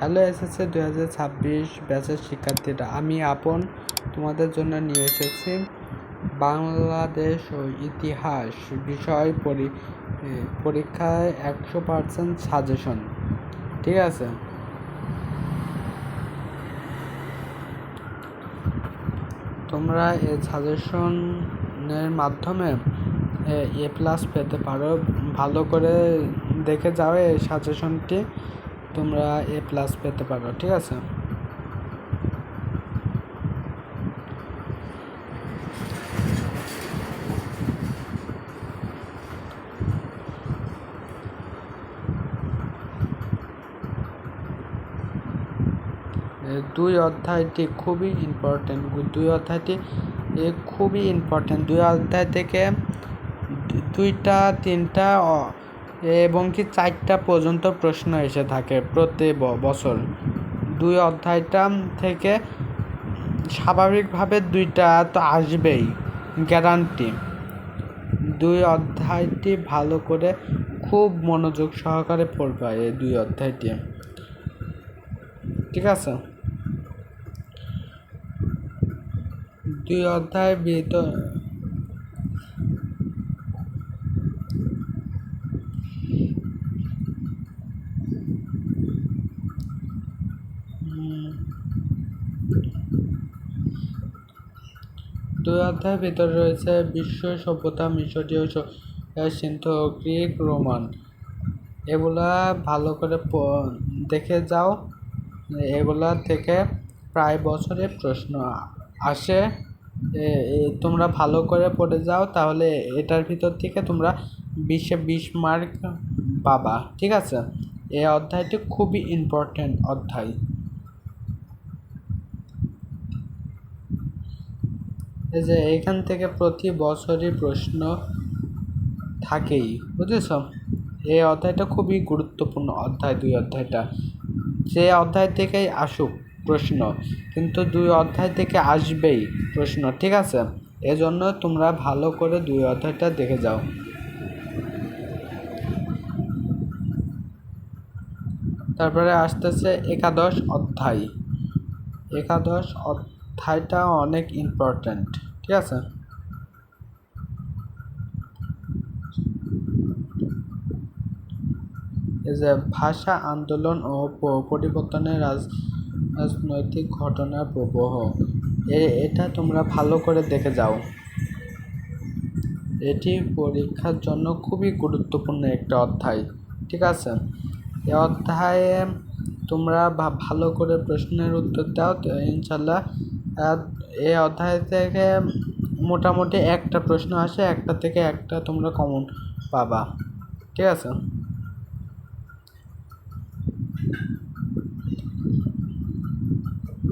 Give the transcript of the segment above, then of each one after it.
Hello SSC 2026 ব্যাচের শিক্ষার্থীরা, আমি আপন তোমাদের জন্য নিয়ে এসেছি বাংলাদেশ ও ইতিহাস বিষয় পরীক্ষায় 100% সাজেশন। ঠিক আছে, তোমরা এই সাজেশনের মাধ্যমে A+ পেতে পারো। ভালো করে দেখে যাও, এই সাজেশনটি তোমরা A+ পেতে পারো। ঠিক আছে, দুই অধ্যায়টি খুবই ইম্পর্টেন্ট। দুই অধ্যায় থেকে 2টা 3টা এবং কি 4টা পর্যন্ত প্রশ্ন এসে থাকে প্রতি বছর। দুই অধ্যায়টা থেকে স্বাভাবিকভাবে 2টা তো আসবেই, গ্যারান্টি। দুই অধ্যায়টি ভালো করে খুব মনোযোগ সহকারে পড়বা, এই দুই অধ্যায়টি। ঠিক আছে, দুই অধ্যায় ভিতরে রয়েছে বিশ্ব সভ্যতা, মিশরীয়, সিন্ধু, গ্রিক, রোমান। এগুলা ভালো করে দেখে যাও। এগুলা থেকে প্রায় বছরে প্রশ্ন আসে। তোমরা ভালো করে পড়ে যাও, তাহলে এটার ভিতর থেকে তোমরা 20-এ 20 মার্ক পাবা। ঠিক আছে, এই অধ্যায়টি খুবই ইম্পর্টেন্ট অধ্যায়। এই যে এখান থেকে প্রতি বছরই প্রশ্ন থাকেই, বুঝেছ? এই অধ্যায়টা খুবই গুরুত্বপূর্ণ অধ্যায়। দুই অধ্যায়টা যে অধ্যায় থেকেই আসুক প্রশ্ন, কিন্তু দুই অধ্যায় থেকে আসবেই প্রশ্ন। ঠিক আছে, এজন্য তোমরা ভালো করে দুই অধ্যায়টা দেখে যাও। তারপরে আসতেছে একাদশ অধ্যায়। একাদশ অধ্যায়টা অনেক ইম্পর্টেন্ট। ঠিক আছে, এই যে ভাষা আন্দোলন ও পরিবর্তনের রাজনৈতিক ঘটনার প্রবাহ, এটা তোমরা ভালো করে দেখে যাও। এটি পরীক্ষার জন্য খুবই গুরুত্বপূর্ণ একটা অধ্যায়। ঠিক আছে, এই অধ্যায়ে তোমরা ভালো করে প্রশ্নের উত্তর দাও, ইনশাল্লাহ এই অধ্যায় থেকে মোটামুটি একটা প্রশ্ন আসে, একটা থেকে একটা তোমরা কমন পাবা। ঠিক আছে,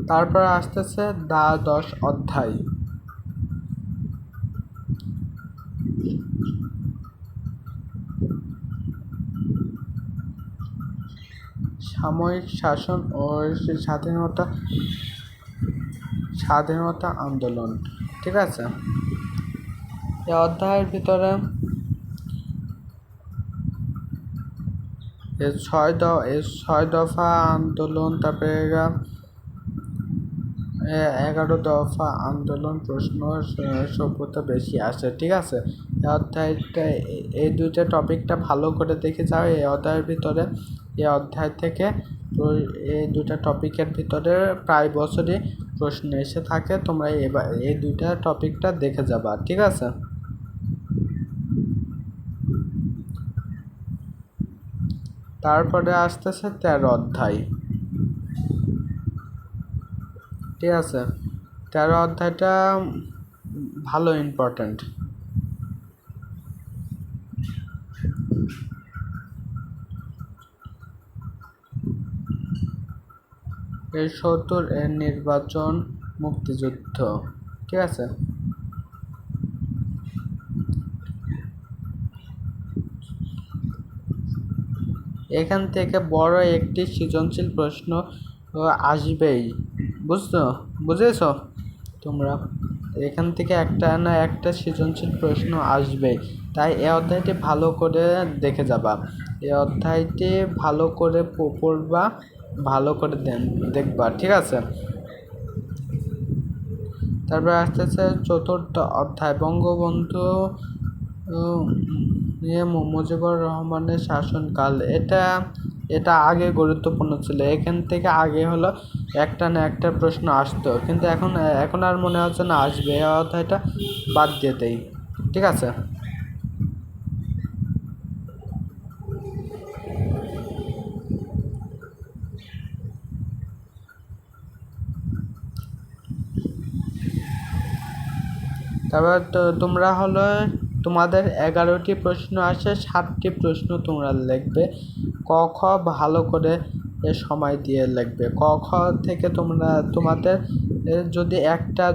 তারপর আসতেছে দ্বাদশ অধ্যায়। সাময়িক শাসন ও স্বাধীনতা আন্দোলন। ঠিক আছে, এই অধ্যায়ের ভিতরে ছয় দফা আন্দোলন, তারপরে 11 দফা আন্দোলন প্রশ্ন সভ্যতা বেশি আসে। ঠিক আছে, এই অধ্যায়টা এই দুইটা টপিকটা ভালো করে দেখে যাও। এই অধ্যায়ের ভিতরে এই অধ্যায় থেকে এই দুইটা টপিকের ভিতরে প্রায় বছরই প্রশ্ন এসে থাকে। তোমরা এবার এই দুইটা টপিকটা দেখে যাবা। ঠিক আছে, তারপরে আসতেছে 13 অধ্যায়। ঠিক আছে, 13 অধ্যায়টা ভালো ইম্পর্টেন্ট। এর 70 এর নির্বাচন, মুক্তিযুদ্ধ। ঠিক আছে, এখান থেকে বড় একটি সৃজনশীল প্রশ্ন আসবেই। বুঝেছ তোমরা? এখান থেকে একটা না একটা সৃজনশীল প্রশ্ন আসবেই, তাই এই অধ্যায়টি ভালো করে দেখে যাবা। এই অধ্যায়টি ভালো করে পড়বা, ভালো করে দেখবা, ঠিক আছে। তারপরে আসতেছে চতুর্থ অধ্যায়, বঙ্গবন্ধু নিয়ে মুজিবুর রহমানের শাসনকাল। এটা আগে গুরুত্বপূর্ণ ছিল, এখান থেকে আগে হলো একটা না একটা প্রশ্ন আসতো, কিন্তু এখন আর মনে হচ্ছে না আসবে, এই অধ্যায়টা বাদ দিয়ে দেই, ঠিক আছে। তারপর তোমরা হলো তোমাদের 11টি প্রশ্ন আসে, 7টি প্রশ্ন তোমরা লিখবে। ক খ ভালো করে সময় দিয়ে লিখবে। ক খ থেকে তোমাদের যদি একটা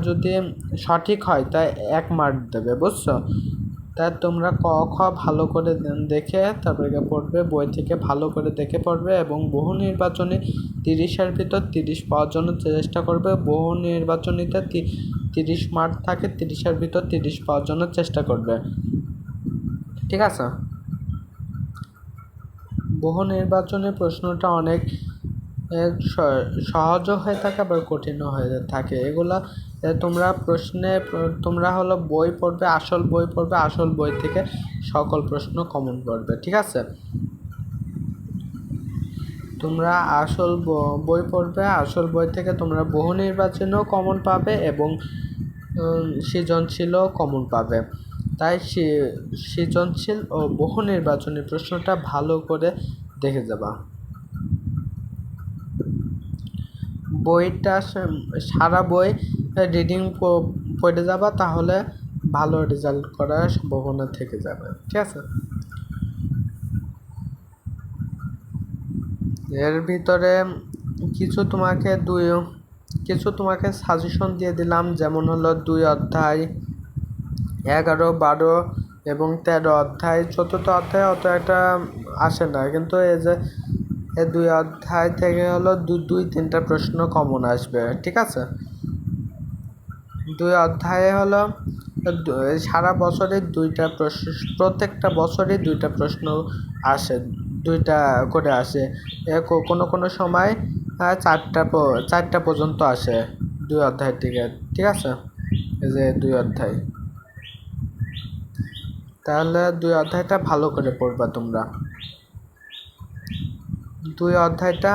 সঠিক হয় তাই 1 মার্ক দেবে, বুঝছো। তাই তোমরা ক খ ভালো করে দেখে তারপরে পড়বে, বই থেকে ভালো করে দেখে পড়বে, এবং বহু নির্বাচনী 30-এর ভিতর 30 পাওয়ার জন্য চেষ্টা করবে। বহু নির্বাচনীতে 30 মার্ক থাকে, 30-এর ভিতর 30 পাওয়ার জন্য চেষ্টা করবে, ঠিক আছে। বহু নির্বাচনের প্রশ্নটা অনেক সহজও হয়ে থাকে আবার কঠিনও হয়ে থাকে। এগুলা তোমরা হলো বই পড়বে, আসল বই পড়বে, আসল বই থেকে সকল প্রশ্ন কমন পড়বে, ঠিক আছে। তোমরা আসল বই পড়বে, আসল বই থেকে তোমরা বহু নির্বাচনেও কমন পাবে এবং সৃজনশীলও কমন পাবে। তাই সৃজনশীল ও বহু নির্বাচনী প্রশ্নটা ভালো করে দেখে যাবা। বইটা সারা বই রিডিং পড়ে যাবা, তাহলে ভালো রেজাল্ট করার সম্ভাবনা থেকে যাবে, ঠিক আছে। এর ভিতরে কিছু তোমাকে সাজেশন দিয়ে দিলাম, যেমন হলো 2 অধ্যায়, 11, 12 এবং 13 অধ্যায়। চতুর্থ অধ্যায় অত একটা আসে না, কিন্তু এই 2 অধ্যায় থেকে হলো 2-3টা প্রশ্ন কমন আসবে, ঠিক আছে। 2 অধ্যায়ে হলো সারা বছরে 2টা প্রশ্ন, প্রত্যেকটা বছরে 2টা প্রশ্ন আসে, 2টা করে আসে। কোনো সময় 4টা পর্যন্ত আসে 2 অধ্যায় থেকে, ঠিক আছে। এই যে 2 অধ্যায়, তাহলে 2 অধ্যায়টা ভালো করে পড়বা তোমরা। 2 অধ্যায়টা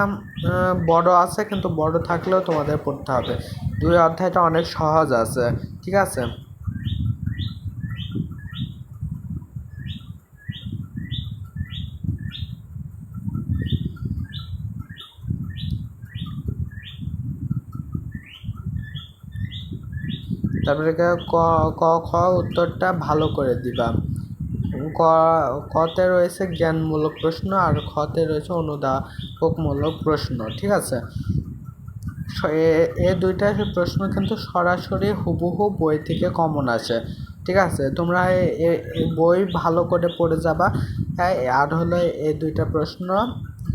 বড় আছে, কিন্তু বড় থাকলেও তোমাদের পড়তে হবে। 2 অধ্যায়টা অনেক সহজ আছে, ঠিক আছে। তারপরে ক খ উত্তরটা ভালো করে দিবা। কতে রয়েছে জ্ঞানমূলক প্রশ্ন আর খতে রয়েছে অনুধাবকমূলক প্রশ্ন, ঠিক আছে। এই 2টা প্রশ্ন কিন্তু সরাসরি হুবহু বই থেকে কমন আসে, ঠিক আছে। তোমরা বই ভালো করে পড়ে যাবা, আর হলো এই 2টা প্রশ্ন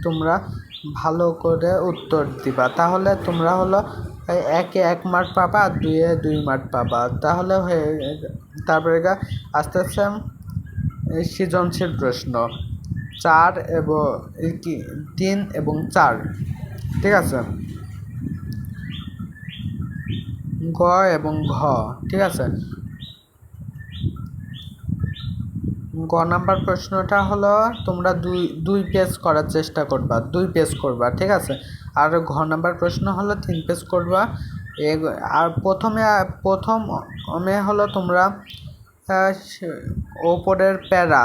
তোমরা ভালো করে উত্তর দিবা, তাহলে তোমরা হলো 1-এ 1 মার্ক পাবা আর 2-এ 2 মার্ক পাবা, তাহলে তারপরে আস্তে আস্তে সৃজনশীল প্রশ্ন 3 এবং 4, ঠিক আছে। গ এবং ঘ, ঠিক আছে। গ নাম্বার প্রশ্নটা হলো তোমরা 2 পেজ করার চেষ্টা করবা, 2 পেজ করবা, ঠিক আছে। আর ঘ নাম্বার প্রশ্ন হলো 3 পেজ করবা। আর প্রথমে হলো তোমরা ওপরের প্যারা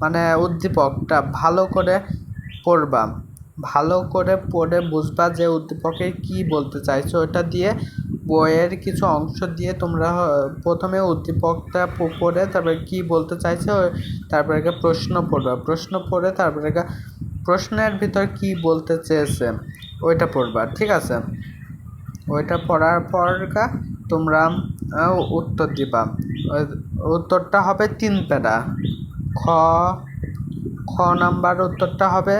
মানে উদ্দীপকটা ভালো করে পড়বা, ভালো করে পড়ে বুঝবা যে উদ্দীপকে কি বলতে চাইছো। ওটা দিয়ে বইয়ের কিছু অংশ দিয়ে তোমরা প্রথমে উদ্দীপকটা পড়ে তারপরে কি বলতে চাইছো, তারপরে প্রশ্ন পড়বা, প্রশ্ন পড়ে তারপরে প্রশ্নের ভিতর কি বলতে চেয়েছে ওইটা পড়বা, ঠিক আছে। ওইটা পড়ার পর তোমরা উত্তর দিবা। উত্তরটা হবে 3 প্যারা। খ নাম্বার উত্তরটা হবে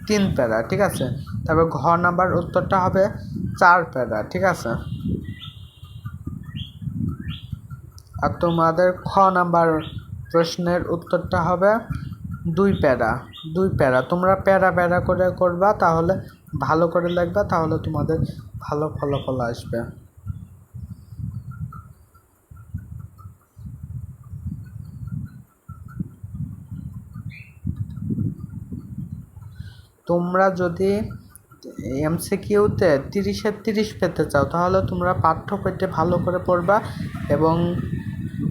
3 প্যারা, ঠিক আছে। তারপর ঘ নাম্বার উত্তরটা হবে 4 প্যারা, ঠিক আছে। আর তোমাদের খ নাম্বার প্রশ্নের উত্তরটা হবে 2 প্যারা। তোমরা প্যারা করে করবা, তাহলে ভালো করে লিখবা, তাহলে তোমাদের ভালো ফলাফল আসবে। তোমরা যদি এমসিকিউতে 30-এর 30 পেতে চাও, তাহলে তোমরা পাঠ্য বইতে ভালো করে পড়বা এবং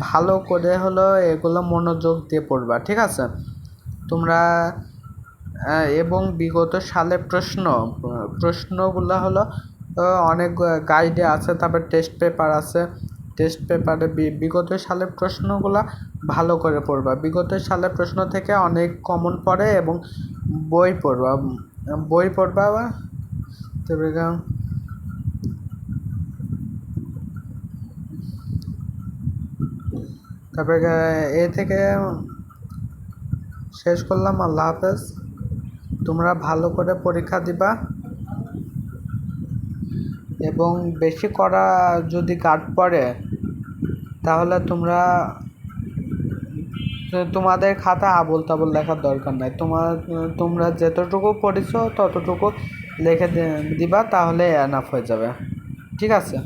ভালো করে হলো এগুলো মনোযোগ দিয়ে পড়বা, ঠিক আছে? তোমরা এবং বিগত সালের প্রশ্নগুলো হলো অনেক গাইডে আছে, তারপর টেস্ট পেপার আছে। টেস্ট পেপারে বিগত সালের প্রশ্নগুলো ভালো করে পড়বা। বিগত সালের প্রশ্ন থেকে অনেক কমন পড়ে এবং বই পড়বা তারপরে এ থেকে শেষ করলাম। আল্লাহ হাফেজ। তোমরা ভালো করে পরীক্ষা দিবা এবং বেশি করা যদি গার্ড পড়ে, তাহলে তোমাদের খাতা আবোল তাবোল লেখার দরকার নাই। তোমরা যতটুকু পড়েছো ততটুকু লিখে দিবা, তাহলে এনাফ হয়ে যাবে, ঠিক আছে?